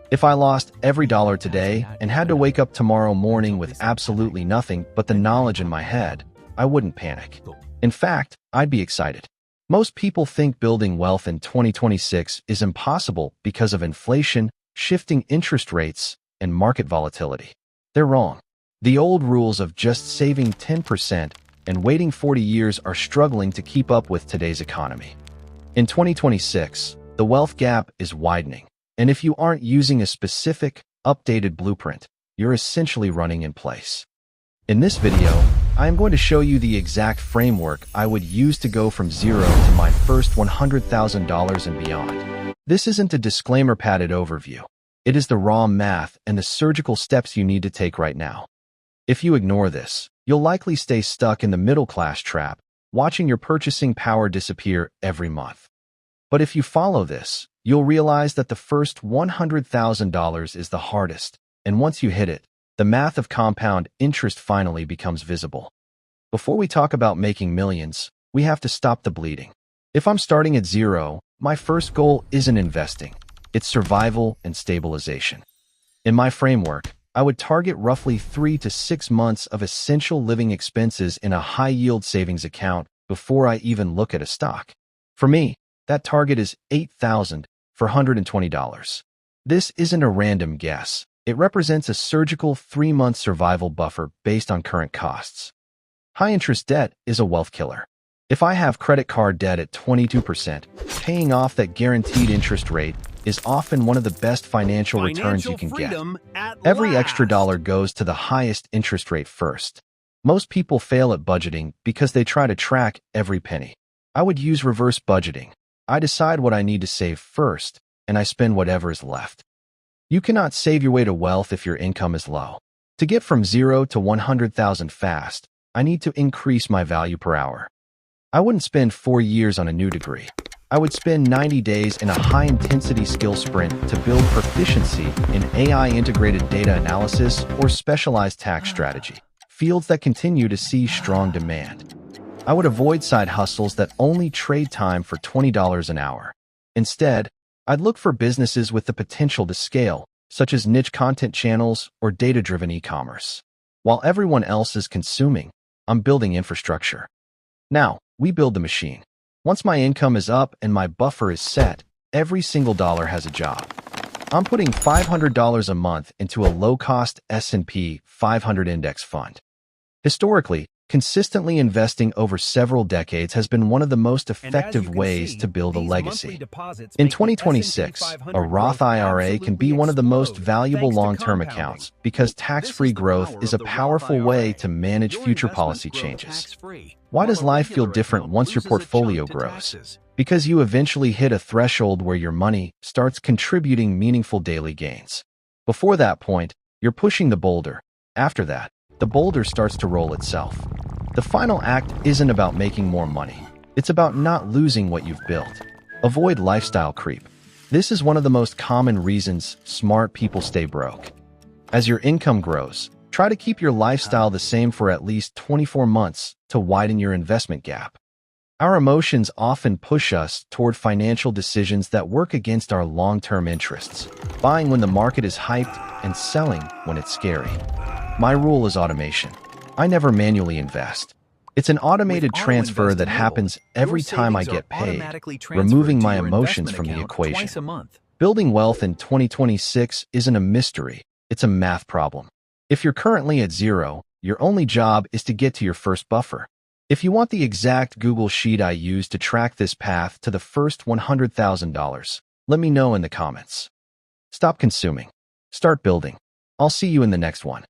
If I lost every dollar today and had to wake up tomorrow morning with absolutely nothing but the knowledge in my head, I wouldn't panic. In fact, I'd be excited. Most people think building wealth in 2026 is impossible because of inflation, shifting interest rates, and market volatility. They're wrong. The old rules of just saving 10% and waiting 40 years are struggling to keep up with today's economy. In 2026, the wealth gap is widening, and if you aren't using a specific, updated blueprint, you're essentially running in place. In this video, I am going to show you the exact framework I would use to go from zero to my first $100,000 and beyond. This isn't a disclaimer padded overview. It is the raw math and the surgical steps you need to take right now. If you ignore this, you'll likely stay stuck in the middle-class trap, watching your purchasing power disappear every month. But if you follow this, you'll realize that the first $100,000 is the hardest, and once you hit it, the math of compound interest finally becomes visible. Before we talk about making millions, we have to stop the bleeding. If I'm starting at zero, my first goal isn't investing. It's survival and stabilization. In my framework, I would target roughly 3 to 6 months of essential living expenses in a high-yield savings account before I even look at a stock. For me, that target is $8,420. This isn't a random guess. It represents a surgical 3-month survival buffer based on current costs. High-interest debt is a wealth killer. If I have credit card debt at 22%, paying off that guaranteed interest rate is often one of the best financial returns you can get. Every extra dollar goes to the highest interest rate first. Most people fail at budgeting because they try to track every penny. I would use reverse budgeting. I decide what I need to save first, and I spend whatever is left. You cannot save your way to wealth if your income is low. To get from zero to 100,000 fast, I need to increase my value per hour. I wouldn't spend 4 years on a new degree. I would spend 90 days in a high-intensity skill sprint to build proficiency in AI-integrated data analysis or specialized tax strategy, fields that continue to see strong demand. I would avoid side hustles that only trade time for $20 an hour. Instead, I'd look for businesses with the potential to scale, such as niche content channels or data-driven e-commerce. While everyone else is consuming, I'm building infrastructure. Now, we build the machine. Once my income is up and my buffer is set, every single dollar has a job. I'm putting $500 a month into a low-cost S&P 500 index fund. Historically, consistently investing over several decades has been one of the most effective ways to build a legacy. In 2026, a Roth IRA can be one of the most valuable long-term accounts because tax-free growth is a powerful way to manage future policy changes. Why does life feel different once your portfolio grows? Because you eventually hit a threshold where your money starts contributing meaningful daily gains. Before that point, you're pushing the boulder. After that, the boulder starts to roll itself. The final act isn't about making more money. It's about not losing what you've built. Avoid lifestyle creep. This is one of the most common reasons smart people stay broke. As your income grows, try to keep your lifestyle the same for at least 24 months to widen your investment gap. Our emotions often push us toward financial decisions that work against our long-term interests, buying when the market is hyped and selling when it's scary. My rule is automation. I never manually invest. It's an automated transfer that happens every time I get paid, removing my emotions from the equation. Building wealth in 2026 isn't a mystery, it's a math problem. If you're currently at zero, your only job is to get to your first buffer. If you want the exact Google Sheet I use to track this path to the first $100,000, let me know in the comments. Stop consuming. Start building. I'll see you in the next one.